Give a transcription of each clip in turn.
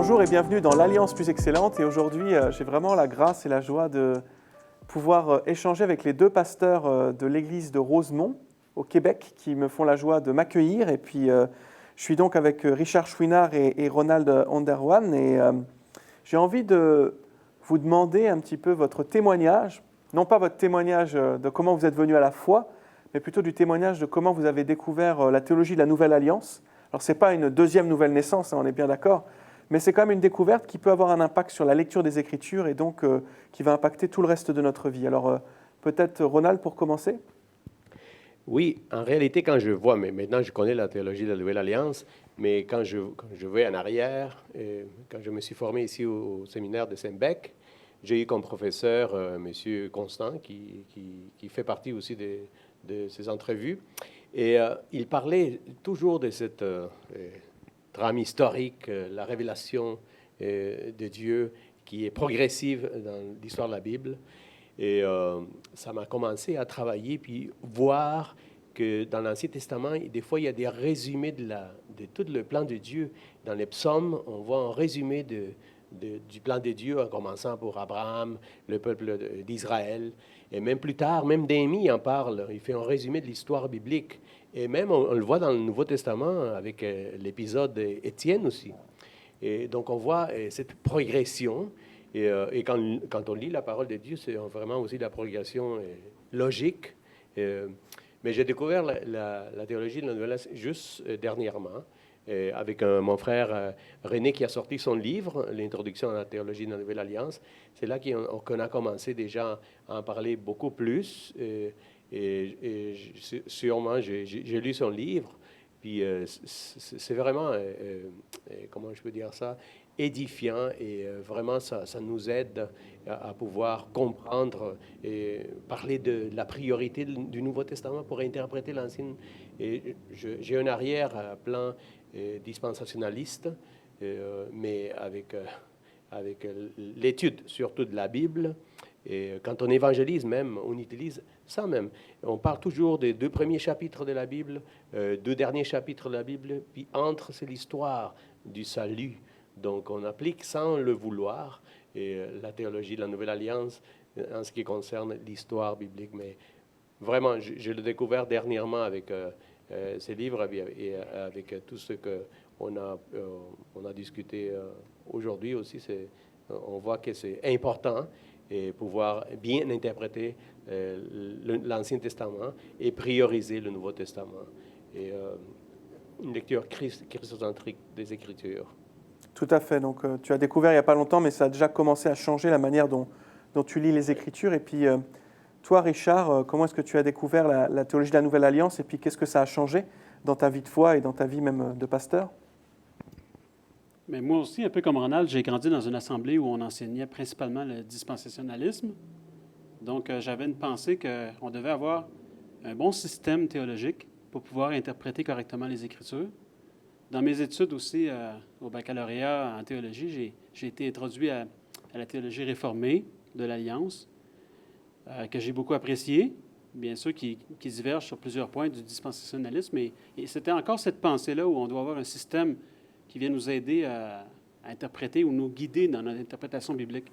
Bonjour et bienvenue dans l'Alliance plus excellente. Et aujourd'hui, j'ai vraiment la grâce et la joie de pouvoir échanger avec les deux pasteurs de l'église de Rosemont, au Québec, qui me font la joie de m'accueillir. Et puis, je suis donc avec Richard Chouinard et Ronald Onderwan. Et j'ai envie de vous demander un petit peu votre témoignage, non pas votre témoignage de comment vous êtes venu à la foi, mais plutôt du témoignage de comment vous avez découvert la théologie de la Nouvelle Alliance. Alors, ce n'est pas une deuxième nouvelle naissance, hein, on est bien d'accord, mais c'est quand même une découverte qui peut avoir un impact sur la lecture des Écritures et donc qui va impacter tout le reste de notre vie. Alors, peut-être Ronald pour commencer? Oui, en réalité, quand je vois, mais maintenant je connais la théologie de la Nouvelle Alliance, mais quand je vais en arrière, quand je me suis formé ici au séminaire de Saint-Bec, j'ai eu comme professeur M. Constant, qui fait partie aussi de ces entrevues. Et il parlait toujours de cette trame historique, la révélation de Dieu qui est progressive dans l'histoire de la Bible. Et ça m'a commencé à travailler, puis voir que dans l'Ancien Testament, des fois, il y a des résumés de tout le plan de Dieu. Dans les psaumes, on voit un résumé du plan de Dieu, en commençant pour Abraham, le peuple d'Israël. Et même plus tard, même Néhémie en parle. Il fait un résumé de l'histoire biblique. Et même, on le voit dans le Nouveau Testament avec l'épisode d'Étienne aussi. Et donc, on voit cette progression. Et quand on lit la parole de Dieu, c'est vraiment aussi la progression logique. Mais j'ai découvert la théologie de la Nouvelle Alliance juste dernièrement, avec mon frère René qui a sorti son livre, L'introduction à la théologie de la Nouvelle Alliance. C'est là qu'on a commencé déjà à en parler beaucoup plus. Sûrement, j'ai lu son livre. Puis c'est vraiment, comment je peux dire ça, édifiant et vraiment ça nous aide à pouvoir comprendre et parler de la priorité du Nouveau Testament pour interpréter l'Ancien. Et j'ai un arrière-plan dispensationaliste, mais avec l'étude surtout de la Bible. Et quand on évangélise même, on utilise ça même. On parle toujours des 2 premiers chapitres de la Bible, 2 derniers chapitres de la Bible, puis entre, c'est l'histoire du salut. Donc, on applique sans le vouloir la théologie de la Nouvelle Alliance en ce qui concerne l'histoire biblique. Mais vraiment, je l'ai découvert dernièrement avec ces livres et avec tout ce qu'on a discuté aujourd'hui aussi. On voit que c'est important et pouvoir bien interpréter l'Ancien Testament et prioriser le Nouveau Testament. Et une lecture christocentrique des Écritures. Tout à fait. Donc, tu as découvert il n'y a pas longtemps, mais ça a déjà commencé à changer la manière dont tu lis les Écritures. Et puis, toi, Richard, comment est-ce que tu as découvert la théologie de la Nouvelle Alliance et puis qu'est-ce que ça a changé dans ta vie de foi et dans ta vie même de pasteur? Mais moi aussi, un peu comme Ronald, j'ai grandi dans une assemblée où on enseignait principalement le dispensationalisme. Donc, j'avais une pensée qu'on devait avoir un bon système théologique pour pouvoir interpréter correctement les Écritures. Dans mes études aussi au baccalauréat en théologie, j'ai été introduit à la théologie réformée de l'Alliance, que j'ai beaucoup appréciée, bien sûr, qui diverge sur plusieurs points du dispensationalisme. Et c'était encore cette pensée-là où on doit avoir un système qui vient nous aider à interpréter ou nous guider dans notre interprétation biblique.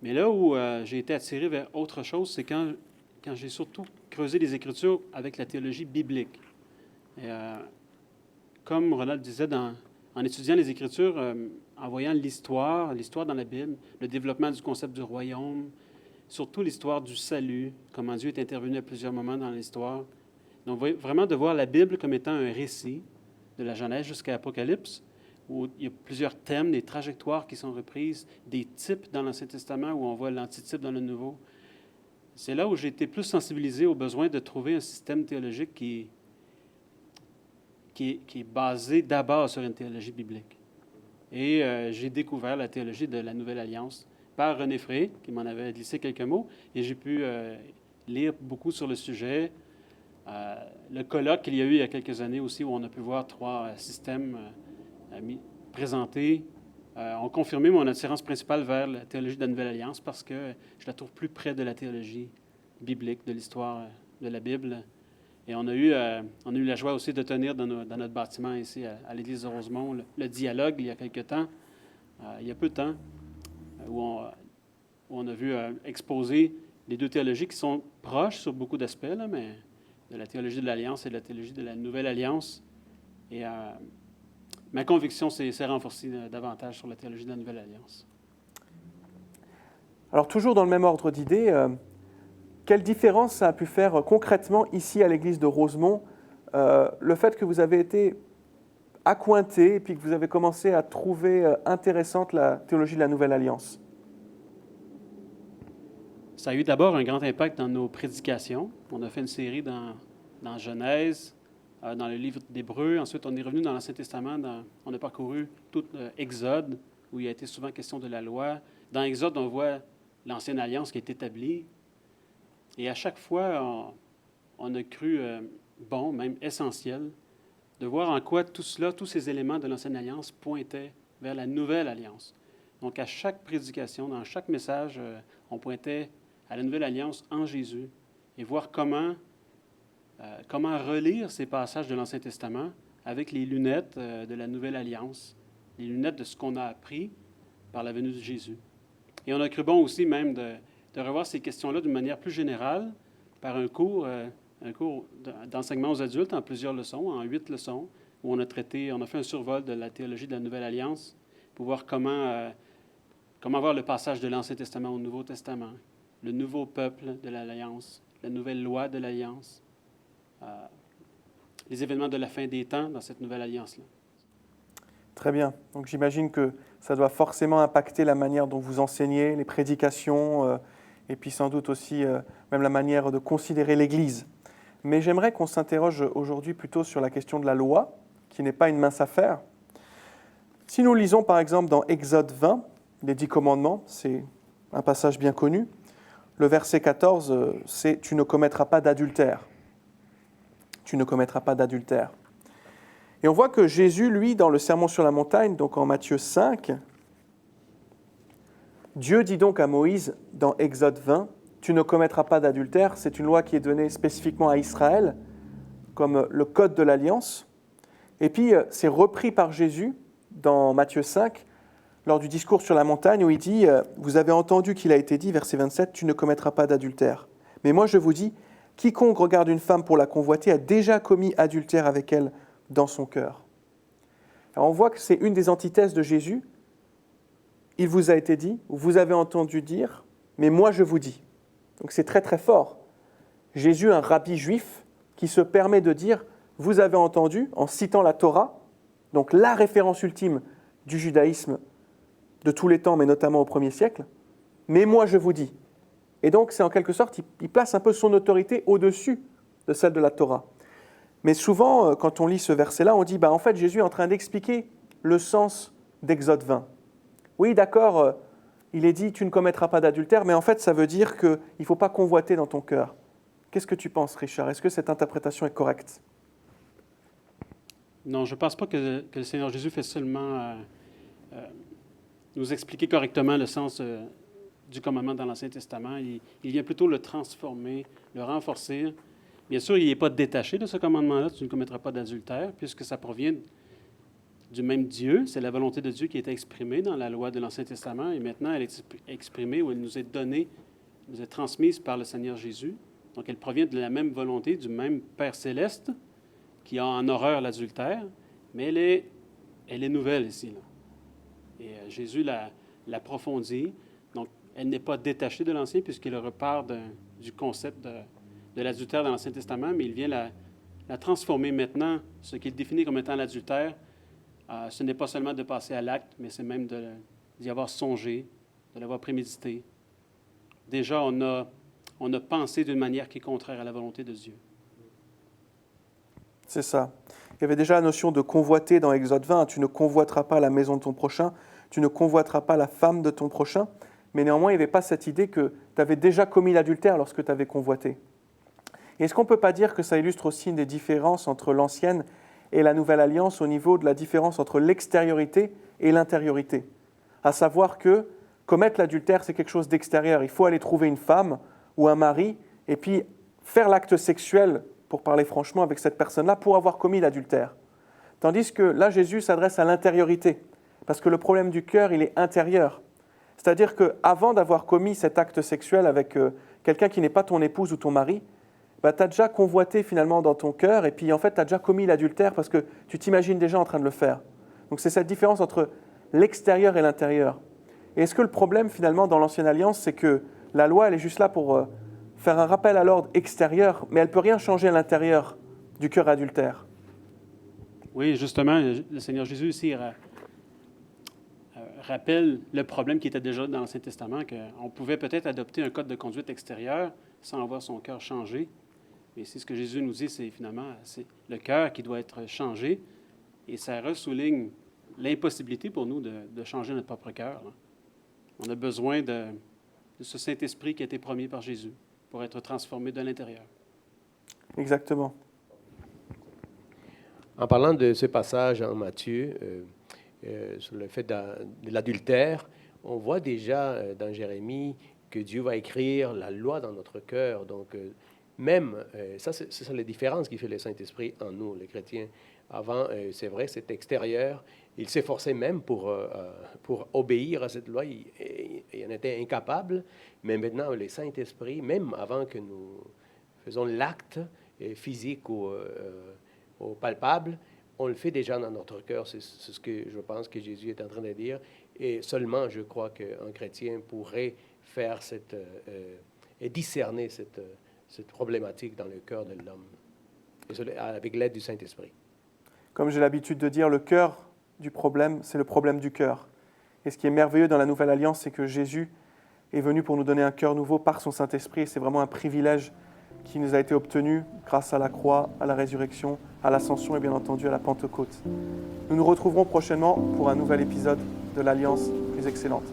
Mais là où j'ai été attiré vers autre chose, c'est quand j'ai surtout creusé les Écritures avec la théologie biblique. Et, comme Ronald disait, en étudiant les Écritures, en voyant l'histoire dans la Bible, le développement du concept du royaume, surtout l'histoire du salut, comment Dieu est intervenu à plusieurs moments dans l'histoire. Donc, vraiment de voir la Bible comme étant un récit de la Genèse jusqu'à l'Apocalypse, où il y a plusieurs thèmes, des trajectoires qui sont reprises, des types dans l'Ancien Testament où on voit l'antitype dans le Nouveau. C'est là où j'ai été plus sensibilisé au besoin de trouver un système théologique qui est basé d'abord sur une théologie biblique. Et j'ai découvert la théologie de la Nouvelle Alliance par René Fré, qui m'en avait glissé quelques mots, et j'ai pu lire beaucoup sur le sujet. Le colloque qu'il y a eu il y a quelques années aussi, où on a pu voir 3 systèmes présentés, ont confirmé mon attirance principale vers la théologie de la Nouvelle Alliance parce que je la trouve plus près de la théologie biblique, de l'histoire de la Bible. Et on a eu la joie aussi de tenir dans notre bâtiment ici à l'Église de Rosemont le dialogue il y a quelque temps il y a peu de temps, où on a vu exposer les deux théologies qui sont proches sur beaucoup d'aspects, là, mais de la théologie de l'Alliance et de la théologie de la Nouvelle Alliance. Et ma conviction s'est renforcée davantage sur la théologie de la Nouvelle Alliance. Alors toujours dans le même ordre d'idées, quelle différence ça a pu faire concrètement ici à l'église de Rosemont, le fait que vous avez été accointé et puis que vous avez commencé à trouver intéressante la théologie de la Nouvelle Alliance? Ça a eu d'abord un grand impact dans nos prédications. On a fait une série dans Genèse, dans le livre d'Hébreux. Ensuite, on est revenu dans l'Ancien Testament. On a parcouru tout Exode, où il a été souvent question de la loi. Dans Exode, on voit l'Ancienne Alliance qui est établie. Et à chaque fois, on a cru bon, même essentiel, de voir en quoi tout cela, tous ces éléments de l'Ancienne Alliance pointaient vers la Nouvelle Alliance. Donc, à chaque prédication, dans chaque message, on pointait à la Nouvelle Alliance en Jésus et voir comment relire ces passages de l'Ancien Testament avec les lunettes de la Nouvelle Alliance, les lunettes de ce qu'on a appris par la venue de Jésus. Et on a cru bon aussi même de revoir ces questions-là d'une manière plus générale par un cours d'enseignement aux adultes en plusieurs leçons, en 8 leçons, où on a fait un survol de la théologie de la Nouvelle Alliance pour voir comment voir le passage de l'Ancien Testament au Nouveau Testament, le nouveau peuple de l'Alliance, la nouvelle loi de l'Alliance, les événements de la fin des temps dans cette Nouvelle Alliance-là. Très bien. Donc j'imagine que ça doit forcément impacter la manière dont vous enseignez, les prédications, et puis sans doute aussi même la manière de considérer l'Église. Mais j'aimerais qu'on s'interroge aujourd'hui plutôt sur la question de la loi, qui n'est pas une mince affaire. Si nous lisons par exemple dans Exode 20, les 10 commandements, c'est un passage bien connu, le verset 14, c'est « Tu ne commettras pas d'adultère ». Tu ne commettras pas d'adultère. Et on voit que Jésus, lui, dans le Sermon sur la montagne, donc en Matthieu 5, Dieu dit donc à Moïse, dans Exode 20, « Tu ne commettras pas d'adultère ». C'est une loi qui est donnée spécifiquement à Israël, comme le code de l'Alliance. Et puis, c'est repris par Jésus dans Matthieu 5, lors du discours sur la montagne, où il dit « Vous avez entendu qu'il a été dit, verset 27, « Tu ne commettras pas d'adultère. Mais moi, je vous dis, quiconque regarde une femme pour la convoiter a déjà commis adultère avec elle dans son cœur. » Alors on voit que c'est une des antithèses de Jésus. Il vous a été dit, vous avez entendu dire, mais moi je vous dis. Donc c'est très très fort. Jésus, un rabbi juif, qui se permet de dire, vous avez entendu, en citant la Torah, donc la référence ultime du judaïsme de tous les temps, mais notamment au 1er siècle, mais moi je vous dis. Et donc c'est en quelque sorte, il place un peu son autorité au-dessus de celle de la Torah. Mais souvent, quand on lit ce verset-là, on dit, en fait, Jésus est en train d'expliquer le sens d'Exode 20. Oui, d'accord, il est dit, tu ne commettras pas d'adultère, mais en fait, ça veut dire qu'il ne faut pas convoiter dans ton cœur. Qu'est-ce que tu penses, Richard? Est-ce que cette interprétation est correcte? Non, je ne pense pas que le Seigneur Jésus fait seulement nous expliquer correctement le sens du commandement dans l'Ancien Testament. Il vient plutôt le transformer, le renforcer. Bien sûr, il n'est pas détaché de ce commandement-là, tu ne commettras pas d'adultère, puisque ça provient du même Dieu. C'est la volonté de Dieu qui est exprimée dans la loi de l'Ancien Testament, et maintenant elle est exprimée ou elle nous est donnée, nous est transmise par le Seigneur Jésus. Donc elle provient de la même volonté, du même Père céleste, qui a en horreur l'adultère, mais elle est nouvelle ici, là. Et Jésus l'approfondit. Donc elle n'est pas détachée de l'Ancien, puisqu'il repart du concept de l'adultère dans l'Ancien Testament, mais il vient la transformer maintenant. Ce qui est défini comme étant l'adultère, ce n'est pas seulement de passer à l'acte, mais c'est même d'y avoir songé, de l'avoir prémédité. Déjà, on a pensé d'une manière qui est contraire à la volonté de Dieu. C'est ça. Il y avait déjà la notion de convoiter dans Exode 20. Tu ne convoiteras pas la maison de ton prochain, tu ne convoiteras pas la femme de ton prochain. Mais néanmoins, il n'y avait pas cette idée que tu avais déjà commis l'adultère lorsque tu avais convoité. Et est-ce qu'on ne peut pas dire que ça illustre aussi une des différences entre l'ancienne et la nouvelle alliance au niveau de la différence entre l'extériorité et l'intériorité? À savoir que commettre l'adultère, c'est quelque chose d'extérieur. Il faut aller trouver une femme ou un mari et puis faire l'acte sexuel, pour parler franchement, avec cette personne-là pour avoir commis l'adultère. Tandis que là, Jésus s'adresse à l'intériorité. Parce que le problème du cœur, il est intérieur. C'est-à-dire qu'avant d'avoir commis cet acte sexuel avec quelqu'un qui n'est pas ton épouse ou ton mari, tu as déjà convoité finalement dans ton cœur et puis en fait tu as déjà commis l'adultère parce que tu t'imagines déjà en train de le faire. Donc c'est cette différence entre l'extérieur et l'intérieur. Et est-ce que le problème finalement dans l'Ancienne Alliance, c'est que la loi elle est juste là pour faire un rappel à l'ordre extérieur, mais elle ne peut rien changer à l'intérieur du cœur adultère? Oui, justement, le Seigneur Jésus ici rappelle le problème qui était déjà dans l'Ancien Testament, qu'on pouvait peut-être adopter un code de conduite extérieur sans avoir son cœur changé. Mais ici, ce que Jésus nous dit, c'est finalement c'est le cœur qui doit être changé. Et ça ressouligne l'impossibilité pour nous de changer notre propre cœur. On a besoin de ce Saint-Esprit qui a été promis par Jésus pour être transformé de l'intérieur. Exactement. En parlant de ce passage en Matthieu, sur le fait de l'adultère, on voit déjà dans Jérémie que Dieu va écrire la loi dans notre cœur. Donc, ça, c'est la différence qui fait le Saint-Esprit en nous, les chrétiens. Avant, c'est vrai, c'est extérieur. Il s'efforçait même pour obéir à cette loi. Il en était incapable. Mais maintenant, le Saint-Esprit, même avant que nous faisons l'acte physique ou palpable, on le fait déjà dans notre cœur. C'est ce que je pense que Jésus est en train de dire. Et seulement, je crois qu'un chrétien pourrait faire et discerner cette problématique dans le cœur de l'homme, avec l'aide du Saint-Esprit. Comme j'ai l'habitude de dire, le cœur du problème, c'est le problème du cœur. Et ce qui est merveilleux dans la Nouvelle Alliance, c'est que Jésus est venu pour nous donner un cœur nouveau par son Saint-Esprit. Et c'est vraiment un privilège qui nous a été obtenu grâce à la croix, à la résurrection, à l'ascension et bien entendu à la Pentecôte. Nous nous retrouverons prochainement pour un nouvel épisode de l'Alliance plus excellente.